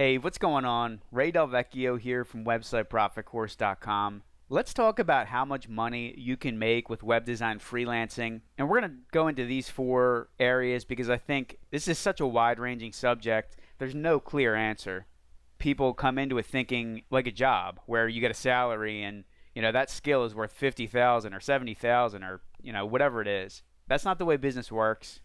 Hey, what's going on? DelVecchio here from websiteprofitcourse.com. Let's talk about how much money you can make with web design freelancing. And we're going to go into these four areas because I think this is such a wide-ranging subject. There's no clear answer. People come into it thinking like a job where you get a salary and that skill is worth 50,000 or 70,000 or whatever it is. That's not the way business works.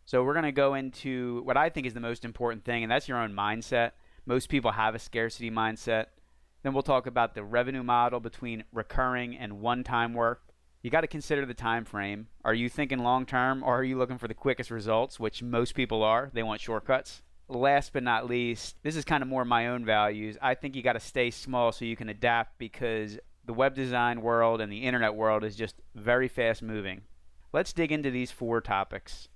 So we're going to go into what I think is the most important thing, and that's your own mindset. Most people have a scarcity mindset. Then we'll talk about the revenue model between recurring and one-time work. You got to consider the time frame. Are you thinking long-term, or are you looking for the quickest results, which most people are? They want shortcuts. Last but not least, this is kind of more my own values. I think you got to stay small so you can adapt because the web design world and the internet world is just very fast moving. Let's dig into these four topics.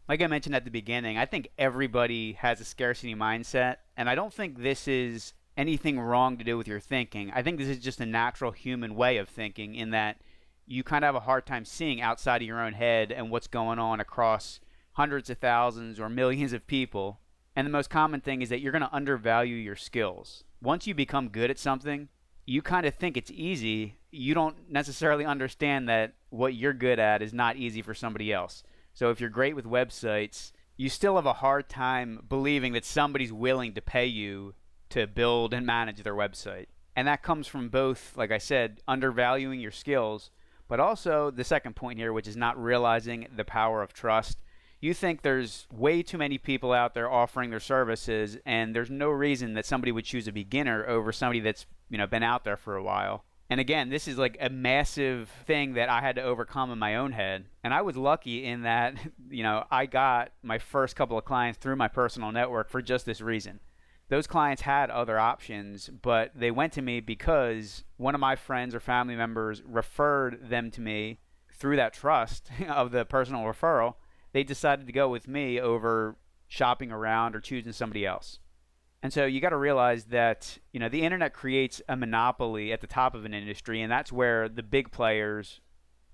Like I mentioned at the beginning, I think everybody has a scarcity mindset, and I don't think this is anything wrong to do with your thinking. I think this is just a natural human way of thinking in that you kind of have a hard time seeing outside of your own head and what's going on across hundreds of thousands or millions of people. And the most common thing is that you're going to undervalue your skills. Once you become good at something, you kind of think it's easy. You don't necessarily understand that what you're good at is not easy for somebody else. So if you're great with websites, you still have a hard time believing that somebody's willing to pay you to build and manage their website. And that comes from both, like I said, undervaluing your skills, but also the second point here, which is not realizing the power of trust. You think there's way too many people out there offering their services, and there's no reason that somebody would choose a beginner over somebody that's been out there for a while. And again, this is like a massive thing that I had to overcome in my own head. And I was lucky in that, I got my first couple of clients through my personal network for just this reason. Those clients had other options, but they went to me because one of my friends or family members referred them to me through that trust of the personal referral. They decided to go with me over shopping around or choosing somebody else. And so you got to realize that, the internet creates a monopoly at the top of an industry, and that's where the big players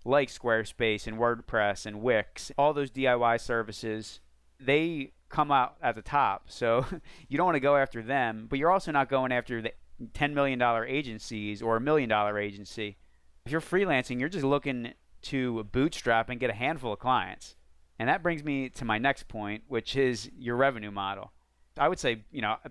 like Squarespace and WordPress and Wix, all those DIY services, they come out at the top. So you don't want to go after them, but you're also not going after the $10 million agencies or $1 million agency. If you're freelancing, you're just looking to bootstrap and get a handful of clients. And that brings me to my next point, which is your revenue model. I would say,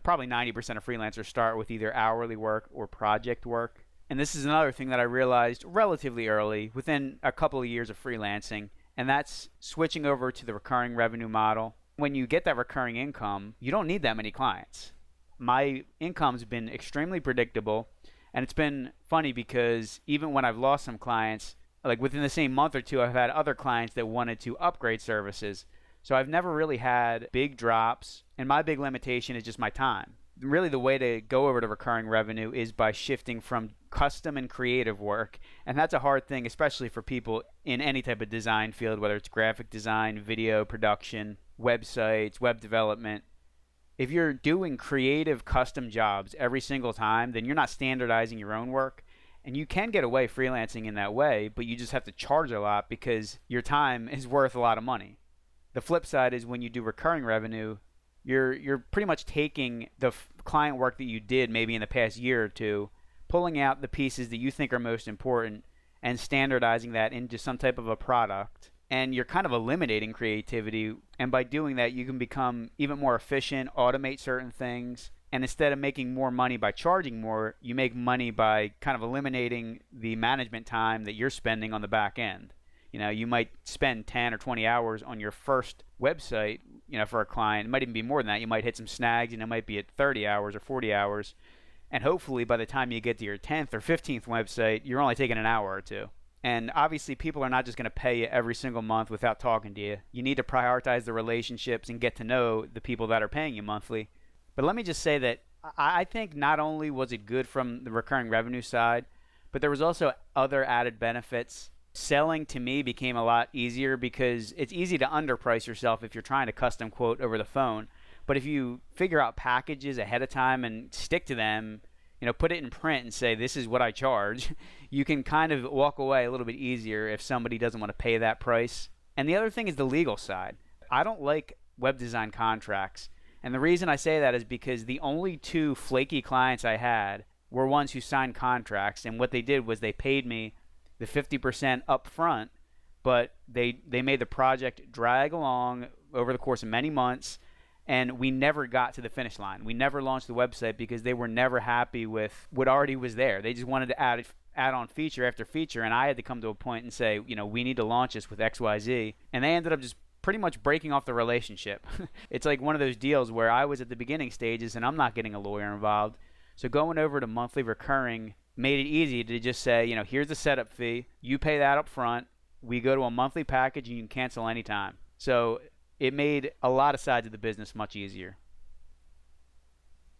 probably 90% of freelancers start with either hourly work or project work. And this is another thing that I realized relatively early, within a couple of years of freelancing, and that's switching over to the recurring revenue model. When you get that recurring income, you don't need that many clients. My income's been extremely predictable, and it's been funny because even when I've lost some clients, like within the same month or two, I've had other clients that wanted to upgrade services. So I've never really had big drops, and my big limitation is just my time. Really, the way to go over to recurring revenue is by shifting from custom and creative work, and that's a hard thing, especially for people in any type of design field, whether it's graphic design, video production, websites, web development. If you're doing creative custom jobs every single time, then you're not standardizing your own work. And you can get away freelancing in that way, but you just have to charge a lot because your time is worth a lot of money. The flip side is when you do recurring revenue, you're pretty much taking the client work that you did maybe in the past year or two, pulling out the pieces that you think are most important and standardizing that into some type of a product. And you're kind of eliminating creativity. And by doing that, you can become even more efficient, automate certain things. And instead of making more money by charging more, you make money by kind of eliminating the management time that you're spending on the back end. You might spend 10 or 20 hours on your first website, for a client. It might even be more than that. You might hit some snags, and it might be at 30 hours or 40 hours. And hopefully by the time you get to your 10th or 15th website, you're only taking an hour or two. And obviously people are not just going to pay you every single month without talking to you. You need to prioritize the relationships and get to know the people that are paying you monthly. But let me just say that I think not only was it good from the recurring revenue side, but there was also other added benefits. Selling to me became a lot easier because it's easy to underprice yourself if you're trying to custom quote over the phone. But if you figure out packages ahead of time and stick to them, put it in print and say, this is what I charge, you can kind of walk away a little bit easier if somebody doesn't want to pay that price. And the other thing is the legal side. I don't like web design contracts. And the reason I say that is because the only two flaky clients I had were ones who signed contracts, and what they did was they paid me the 50% up front, but they made the project drag along over the course of many months, and we never got to the finish line. We never launched the website because they were never happy with what already was there. They just wanted to add on feature after feature, and I had to come to a point and say, we need to launch this with XYZ, and they ended up just pretty much breaking off the relationship. It's like one of those deals where I was at the beginning stages and I'm not getting a lawyer involved. So going over to monthly recurring made it easy to just say, here's the setup fee, you pay that up front, we go to a monthly package and you can cancel anytime. So it made a lot of sides of the business much easier.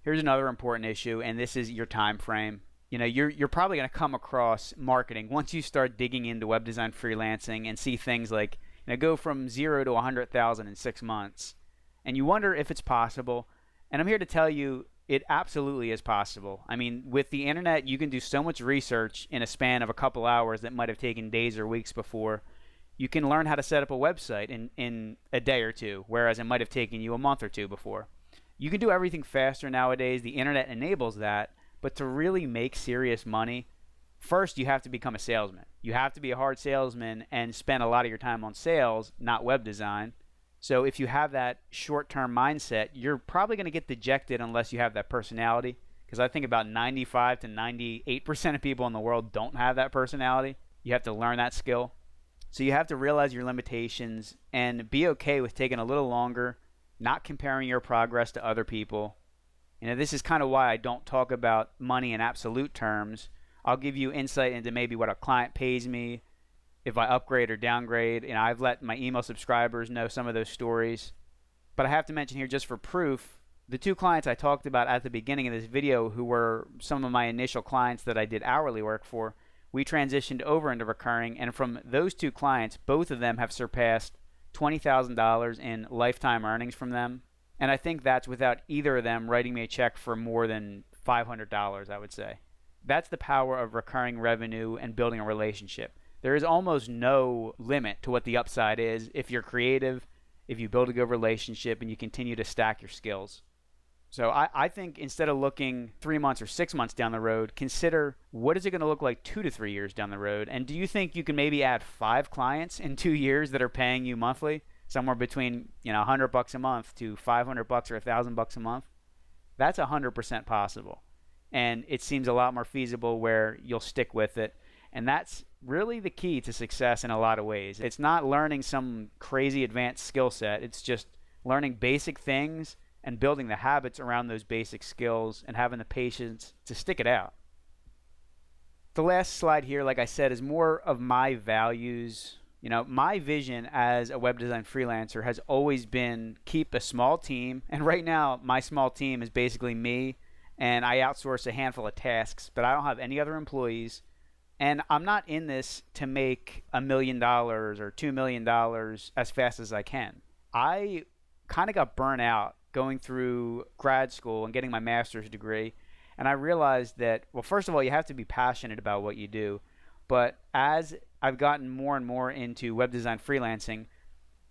Here's another important issue, and this is your time frame. You're probably going to come across marketing once you start digging into web design freelancing and see things like go from 0 to 100,000 in 6 months, and you wonder if it's possible. And I'm here to tell you it absolutely is possible. I mean, with the internet, you can do so much research in a span of a couple hours that might have taken days or weeks before. You can learn how to set up a website in a day or two, whereas it might have taken you a month or two before. You can do everything faster nowadays. The internet enables that. But to really make serious money, first you have to become a salesman. You have to be a hard salesman and spend a lot of your time on sales, not web design. So if you have that short-term mindset, you're probably going to get dejected unless you have that personality, because I think about 95 to 98% of people in the world don't have that personality. You have to learn that skill. So you have to realize your limitations and be okay with taking a little longer, not comparing your progress to other people. This is kind of why I don't talk about money in absolute terms. I'll give you insight into maybe what a client pays me, if I upgrade or downgrade. I've let my email subscribers know some of those stories. But I have to mention here, just for proof, the two clients I talked about at the beginning of this video, who were some of my initial clients that I did hourly work for, we transitioned over into recurring. And from those two clients, both of them have surpassed $20,000 in lifetime earnings from them. And I think that's without either of them writing me a check for more than $500, I would say. That's the power of recurring revenue and building a relationship. There is almost no limit to what the upside is if you're creative, if you build a good relationship, and you continue to stack your skills. So I think instead of looking 3 months or 6 months down the road, consider what is it going to look like 2 to 3 years down the road. And do you think you can maybe add 5 clients in 2 years that are paying you monthly? Somewhere between $100 a month to $500 or $1,000 a month. That's 100% possible, and it seems a lot more feasible where you'll stick with it. And that's really the key to success in a lot of ways. It's not learning some crazy advanced skill set. It's just learning basic things and building the habits around those basic skills and having the patience to stick it out. The last slide here, like I said, is more of my values. My vision as a web design freelancer has always been keep a small team. And right now, my small team is basically me, and I outsource a handful of tasks, but I don't have any other employees. And I'm not in this to make $1 million or $2 million as fast as I can. I kind of got burnt out going through grad school and getting my master's degree. And I realized that, well, first of all, you have to be passionate about what you do. But as I've gotten more and more into web design freelancing,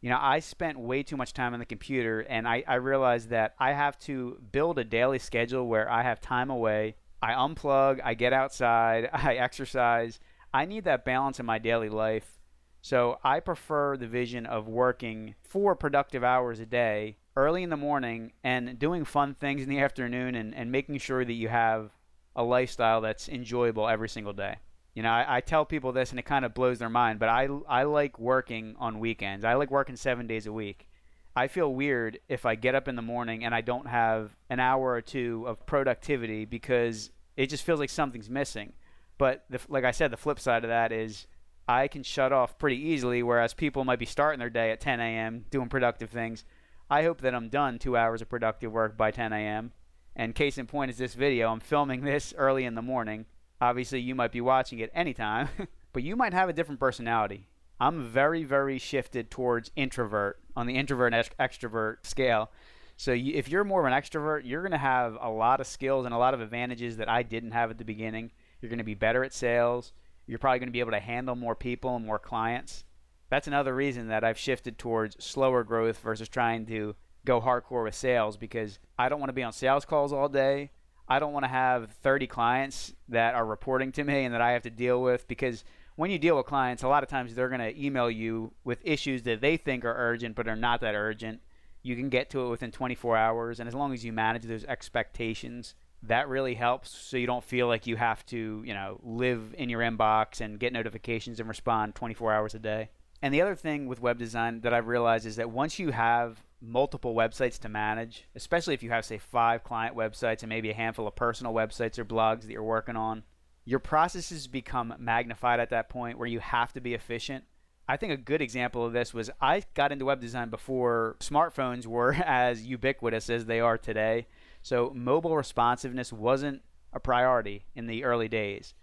I spent way too much time on the computer, and I realized that I have to build a daily schedule where I have time away. I unplug, I get outside, I exercise. I need that balance in my daily life. So I prefer the vision of working 4 productive hours a day, early in the morning, and doing fun things in the afternoon, and making sure that you have a lifestyle that's enjoyable every single day. I tell people this and it kind of blows their mind, but I like working on weekends. I like working 7 days a week. I feel weird if I get up in the morning and I don't have an hour or two of productivity, because it just feels like something's missing. But like I said, the flip side of that is I can shut off pretty easily, whereas people might be starting their day at 10 a.m. doing productive things. I hope that I'm done 2 hours of productive work by 10 a.m. And case in point is this video. I'm filming this early in the morning. Obviously, you might be watching it anytime, but you might have a different personality. I'm very, very shifted towards introvert on the introvert extrovert scale. So if you're more of an extrovert, you're going to have a lot of skills and a lot of advantages that I didn't have at the beginning. You're going to be better at sales. You're probably going to be able to handle more people and more clients. That's another reason that I've shifted towards slower growth versus trying to go hardcore with sales because I don't want to be on sales calls all day. I don't want to have 30 clients that are reporting to me and that I have to deal with, because when you deal with clients, a lot of times they're going to email you with issues that they think are urgent but are not that urgent. You can get to it within 24 hours, and as long as you manage those expectations, that really helps, so you don't feel like you have to, live in your inbox and get notifications and respond 24 hours a day. And the other thing with web design that I've realized is that once you have multiple websites to manage, especially if you have, say, 5 client websites and maybe a handful of personal websites or blogs that you're working on, your processes become magnified at that point where you have to be efficient. I think a good example of this was I got into web design before smartphones were as ubiquitous as they are today. So mobile responsiveness wasn't a priority in the early days.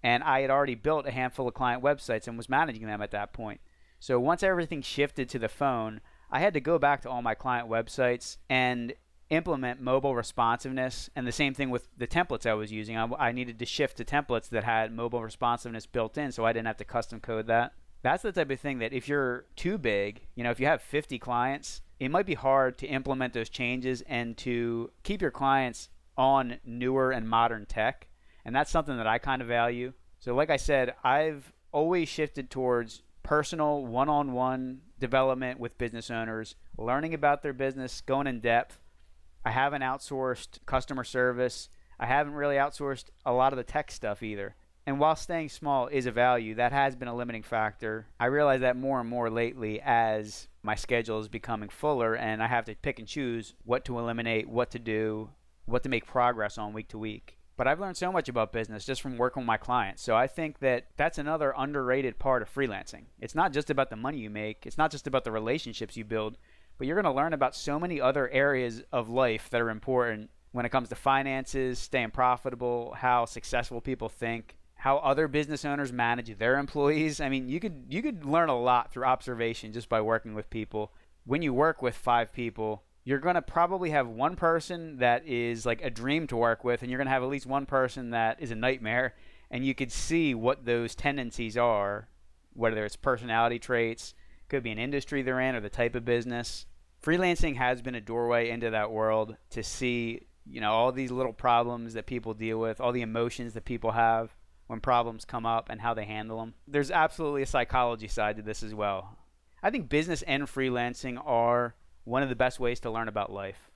And I had already built a handful of client websites and was managing them at that point. So once everything shifted to the phone, I had to go back to all my client websites and implement mobile responsiveness. And the same thing with the templates I was using. I needed to shift to templates that had mobile responsiveness built in, so I didn't have to custom code that. That's the type of thing that if you're too big, if you have 50 clients, it might be hard to implement those changes and to keep your clients on newer and modern tech. And that's something that I kind of value. So like I said, I've always shifted towards personal one-on-one development with business owners, learning about their business, going in depth. I haven't outsourced customer service. I haven't really outsourced a lot of the tech stuff either. And while staying small is a value, that has been a limiting factor. I realize that more and more lately as my schedule is becoming fuller and I have to pick and choose what to eliminate, what to do, what to make progress on week to week. But I've learned so much about business just from working with my clients. So I think that that's another underrated part of freelancing. It's not just about the money you make. It's not just about the relationships you build. But you're going to learn about so many other areas of life that are important when it comes to finances, staying profitable, how successful people think, how other business owners manage their employees. I mean, you could learn a lot through observation just by working with people. When you work with 5 people, you're going to probably have one person that is like a dream to work with, and you're going to have at least one person that is a nightmare, and you could see what those tendencies are, whether it's personality traits, could be an industry they're in or the type of business. Freelancing has been a doorway into that world to see, all these little problems that people deal with, all the emotions that people have when problems come up and how they handle them. There's absolutely a psychology side to this as well. I think business and freelancing are one of the best ways to learn about life.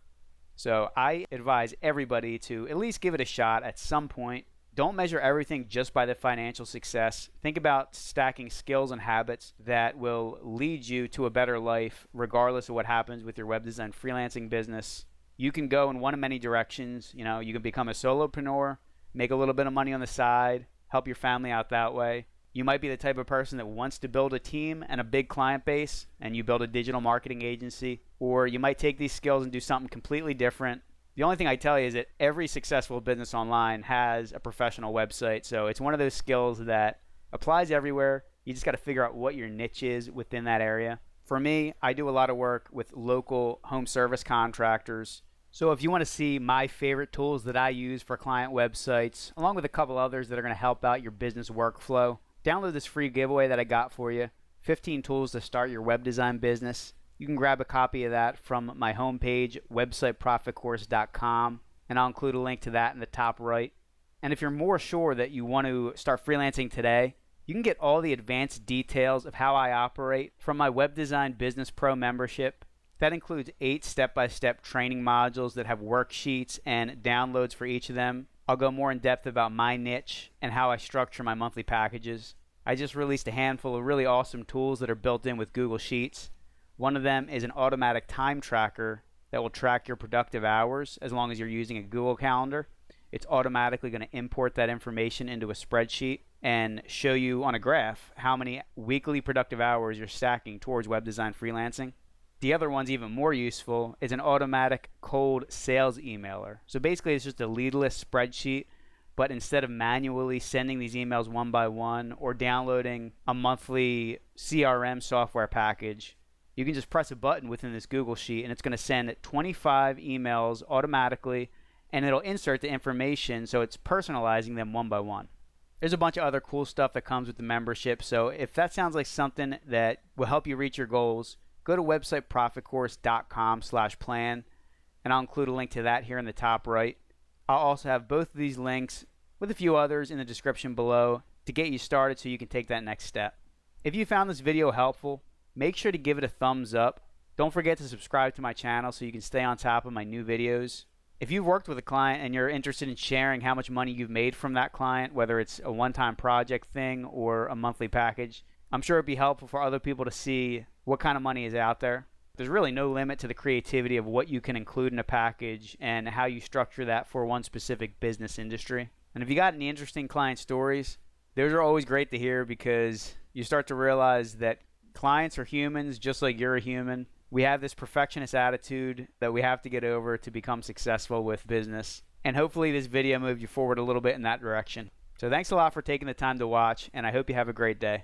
So I advise everybody to at least give it a shot at some point. Don't measure everything just by the financial success. Think about stacking skills and habits that will lead you to a better life regardless of what happens with your web design freelancing business. You can go in one of many directions. You can become a solopreneur, make a little bit of money on the side, help your family out that way. You might be the type of person that wants to build a team and a big client base, and you build a digital marketing agency. Or you might take these skills and do something completely different. The only thing I tell you is that every successful business online has a professional website. So it's one of those skills that applies everywhere. You just got to figure out what your niche is within that area. For me, I do a lot of work with local home service contractors. So if you want to see my favorite tools that I use for client websites, along with a couple others that are going to help out your business workflow, download this free giveaway that I got for you, 15 tools to start your web design business. You can grab a copy of that from my homepage, websiteprofitcourse.com, and I'll include a link to that in the top right. And if you're more sure that you want to start freelancing today, you can get all the advanced details of how I operate from my Web Design Business Pro membership. That includes 8 step-by-step training modules that have worksheets and downloads for each of them. I'll go more in depth about my niche and how I structure my monthly packages. I just released a handful of really awesome tools that are built in with Google Sheets. One of them is an automatic time tracker that will track your productive hours as long as you're using a Google Calendar. It's automatically going to import that information into a spreadsheet and show you on a graph how many weekly productive hours you're stacking towards web design freelancing. The other one's even more useful, is an automatic cold sales emailer. So basically it's just a leadless spreadsheet, but instead of manually sending these emails one by one or downloading a monthly CRM software package, you can just press a button within this Google Sheet and it's going to send 25 emails automatically, and it'll insert the information so it's personalizing them one by one. There's a bunch of other cool stuff that comes with the membership, so if that sounds like something that will help you reach your goals, go to websiteprofitcourse.com/plan, and I'll include a link to that here in the top right. I'll also have both of these links with a few others in the description below to get you started so you can take that next step. If you found this video helpful, make sure to give it a thumbs up. Don't forget to subscribe to my channel so you can stay on top of my new videos. If you've worked with a client and you're interested in sharing how much money you've made from that client, whether it's a one-time project thing or a monthly package, I'm sure it'd be helpful for other people to see what kind of money is out there. There's really no limit to the creativity of what you can include in a package and how you structure that for one specific business industry. And if you got any interesting client stories, those are always great to hear because you start to realize that clients are humans just like you're a human. We have this perfectionist attitude that we have to get over to become successful with business. And hopefully this video moved you forward a little bit in that direction. So thanks a lot for taking the time to watch, and I hope you have a great day.